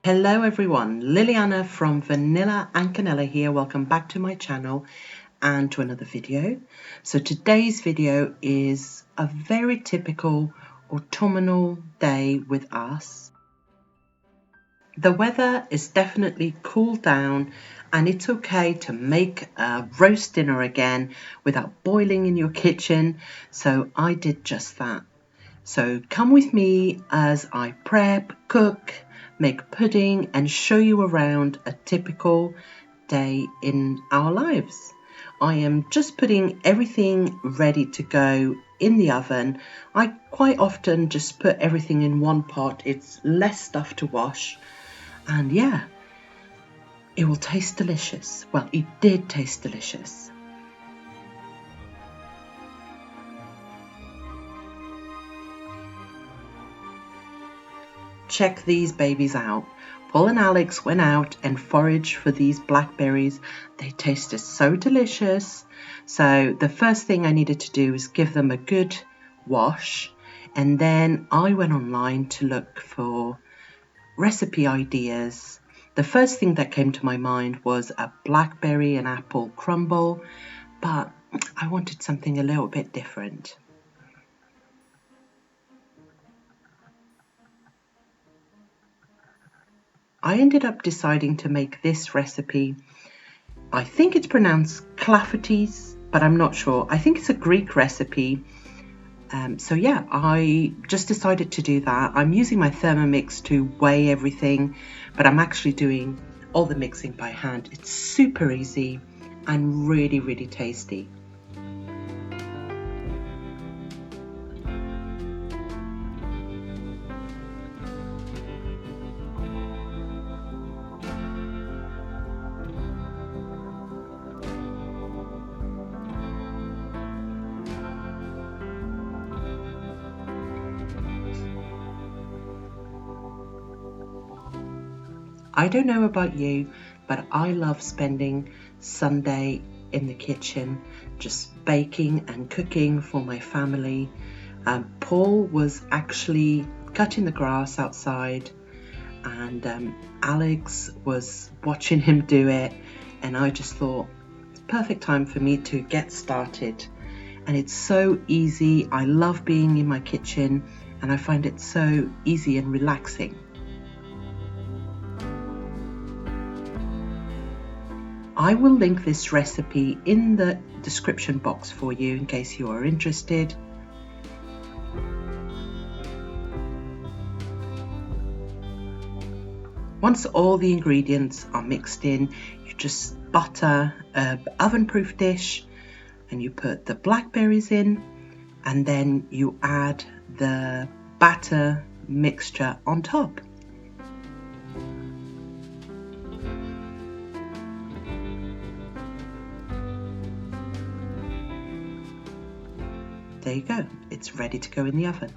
Hello everyone, Liliana from Vanilla and Canela here. Welcome back to my channel and to another video. So today's video is a very typical autumnal day with us. The weather is definitely cooled down and it's okay to make a roast dinner again without boiling in your kitchen. So I did just that. So come with me as I prep, cook, make pudding and show you around a typical day in our lives. I am just putting everything ready to go in the oven. I quite often just put everything in one pot. It's less stuff to wash. And yeah, it will taste delicious. Well, it did taste delicious. Check these babies out. Paul and Alex went out and foraged for these blackberries. They tasted so delicious. So the first thing I needed to do was give them a good wash. And then I went online to look for recipe ideas. The first thing that came to my mind was a blackberry and apple crumble, but I wanted something a little bit different. I ended up deciding to make this recipe. I think it's pronounced clafouties, but I'm not sure. I think it's a Greek recipe. So yeah, I just decided to do that. I'm using my Thermomix to weigh everything, but I'm actually doing all the mixing by hand. It's super easy and really, really tasty. I don't know about you, but I love spending Sunday in the kitchen, just baking and cooking for my family. Paul was actually cutting the grass outside, and Alex was watching him do it, and I just thought it's perfect time for me to get started. And it's so easy. I love being in my kitchen and I find it so easy and relaxing. I will link this recipe in the description box for you in case you are interested. Once all the ingredients are mixed in, you just butter an oven-proof dish and you put the blackberries in, and then you add the batter mixture on top. There you go, it's ready to go in the oven.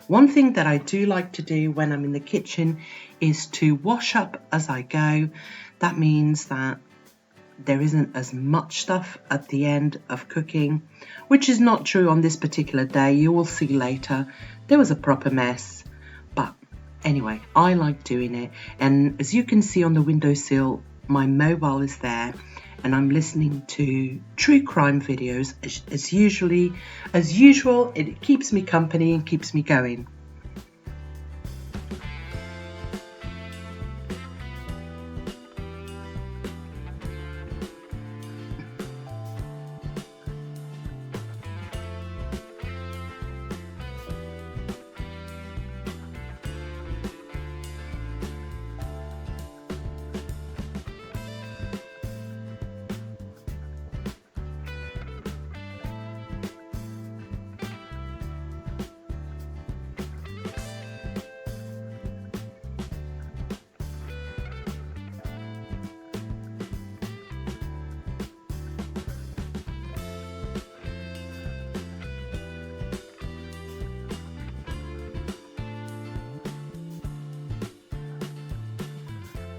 One thing that I do like to do when I'm in the kitchen is to wash up as I go. That means that there isn't as much stuff at the end of cooking, which is not true on this particular day. You will see later there was a proper mess. But anyway, I like doing it, and as you can see on the windowsill, my mobile is there and I'm listening to true crime videos as usual. It keeps me company and keeps me going.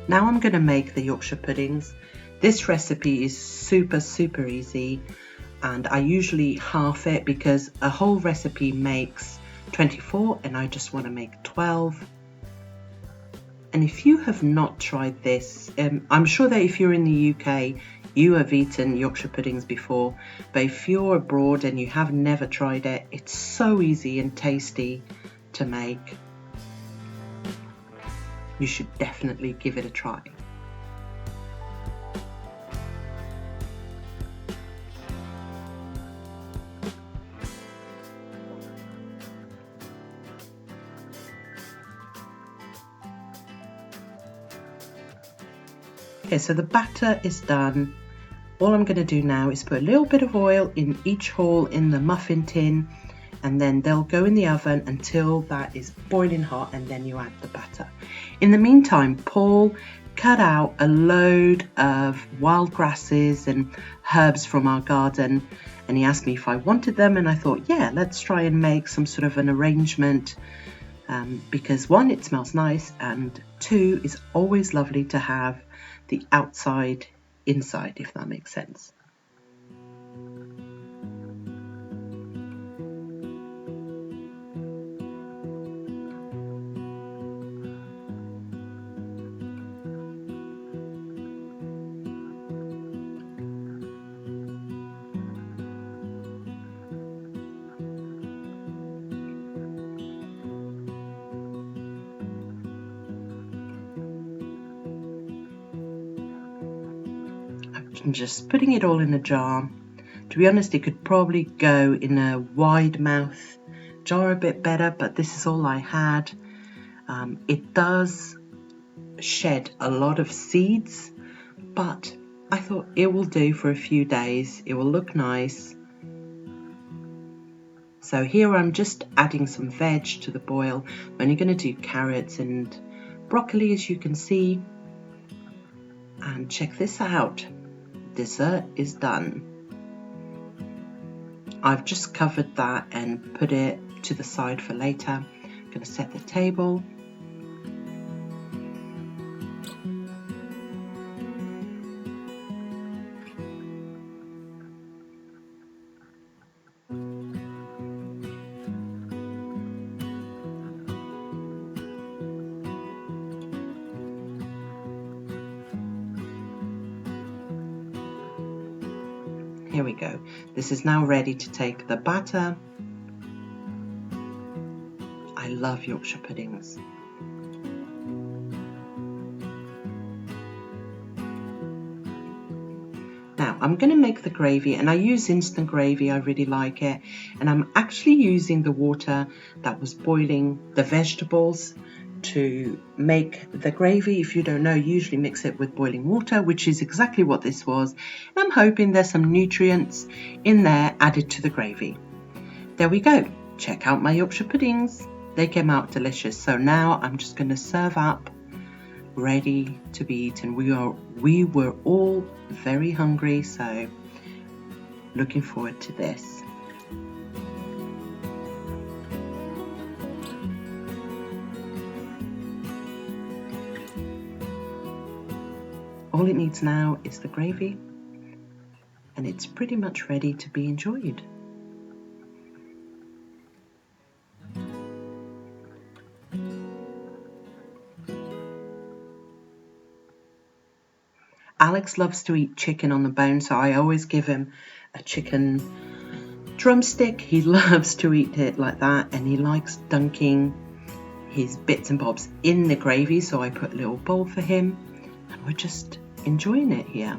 Now I'm going to make the Yorkshire puddings. This recipe is super easy, and I usually half it because a whole recipe makes 24 and I just want to make 12. And if you have not tried this, I'm sure that if you're in the UK you have eaten Yorkshire puddings before, but if you're abroad and you have never tried it, it's so easy and tasty to make. You should definitely give it a try. Okay, so the batter is done. All I'm going to do now is put a little bit of oil in each hole in the muffin tin, and then they'll go in the oven until that is boiling hot, and then you add the batter. In the meantime, Paul cut out a load of wild grasses and herbs from our garden, and he asked me if I wanted them, and I thought, yeah, let's try and make some sort of an arrangement, because one, it smells nice, and two, it's always lovely to have the outside inside, if that makes sense. I'm just putting it all in a jar. To be honest, it could probably go in a wide mouth jar a bit better, but this is all I had. It does shed a lot of seeds, but I thought it will do for a few days. It will look nice. So here I'm just adding some veg to the boil. I'm only going to do carrots and broccoli, as you can see. And check this out. Dessert is done. I've just covered that and put it to the side for later. I'm going to set the table. Here we go. This is now ready to take the batter. I love Yorkshire puddings. Now I'm going to make the gravy, and I use instant gravy. I really like it, and I'm actually using the water that was boiling the vegetables to make the gravy. If you don't know, usually mix it with boiling water, which is exactly what this was. And I'm hoping there's some nutrients in there added to the gravy. There we go. Check out my Yorkshire puddings. They came out delicious. So now I'm just going to serve up, ready to be eaten. We were all very hungry, so looking forward to this. All it needs now is the gravy, and it's pretty much ready to be enjoyed. Alex loves to eat chicken on the bone, so I always give him a chicken drumstick. He loves to eat it like that, and he likes dunking his bits and bobs in the gravy, so I put a little bowl for him, and we're just enjoying it here.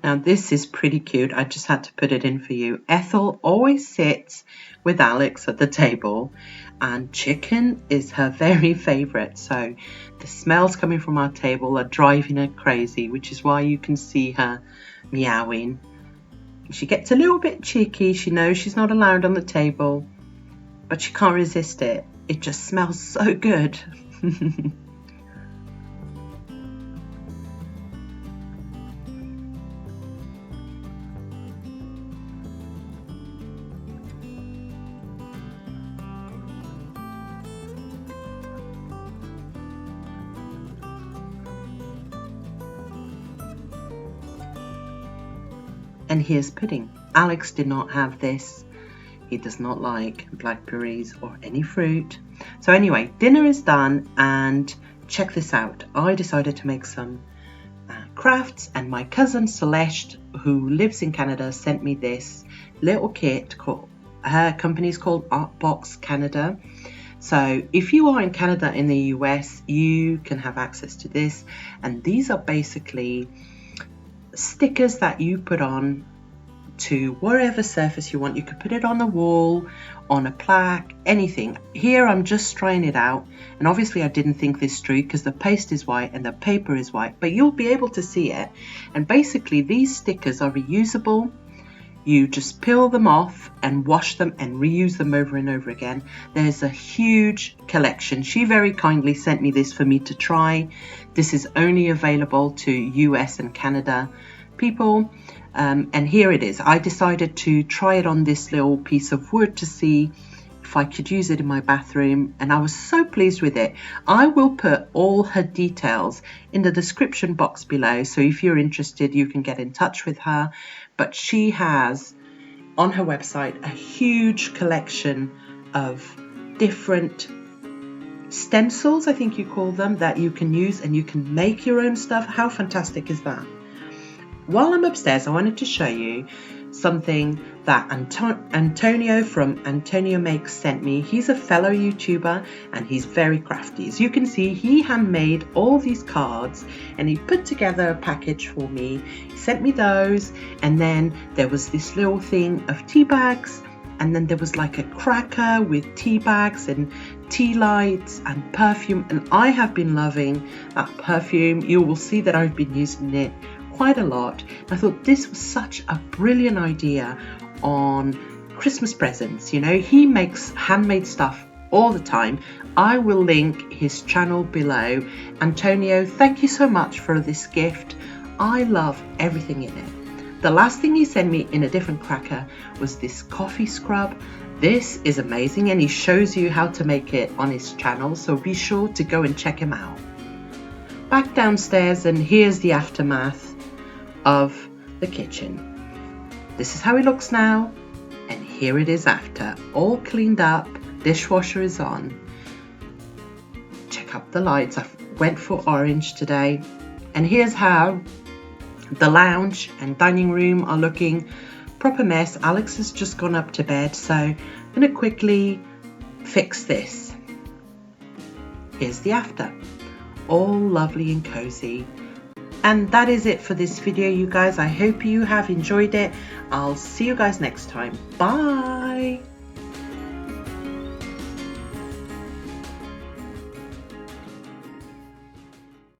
Now this is pretty cute. I just had to put it in for you. Ethel always sits with Alex at the table, and chicken is her very favourite. So the smells coming from our table are driving her crazy, which is why you can see her meowing. She gets a little bit cheeky. She knows she's not allowed on the table, but she can't resist it. It just smells so good. And here's pudding. Alex did not have this. He does not like blackberries or any fruit. So anyway, dinner is done, and check this out. I decided to make some crafts, and my cousin Celeste, who lives in Canada, sent me this little kit. Her company is called ArtboxCanada. So if you are in Canada in the US, you can have access to this, and these are basically stickers that you put on to whatever surface you want. You could put it on the wall, on a plaque, anything. Here I'm just trying it out, and obviously I didn't think this through because the paste is white and the paper is white, but you'll be able to see it. And basically these stickers are reusable. You just peel them off and wash them and reuse them over and over again. There's a huge collection. She very kindly sent me this for me to try. This is only available to US and Canada people. And here it is. I decided to try it on this little piece of wood to see if I could use it in my bathroom, and I was so pleased with it. I will put all her details in the description box below, so if you're interested you can get in touch with her. But she has on her website a huge collection of different stencils, I think you call them, that you can use, and you can make your own stuff. How fantastic is that? While I'm upstairs, I wanted to show you something that Antonio from Antonio Makes sent me. He's a fellow YouTuber and he's very crafty. As you can see, he handmade all these cards and he put together a package for me. He sent me those, and then there was this little thing of tea bags, and then there was like a cracker with tea bags and tea lights and perfume, and I have been loving that perfume. You will see that I've been using it quite a lot. I thought this was such a brilliant idea on Christmas presents. You know, he makes handmade stuff all the time. I will link his channel below. Antonio, thank you so much for this gift. I love everything in it. The last thing he sent me in a different cracker was this coffee scrub. This is amazing, and he shows you how to make it on his channel, so be sure to go and check him out. Back downstairs, and here's the aftermath of the kitchen. This is how it looks now, and here it is after. All cleaned up, dishwasher is on. Check out the lights. I went for orange today. And here's how the lounge and dining room are looking. Proper mess. Alex has just gone up to bed, so I'm going to quickly fix this. Here's the after. All lovely and cozy. And that is it for this video, you guys. I hope you have enjoyed it. I'll see you guys next time. Bye.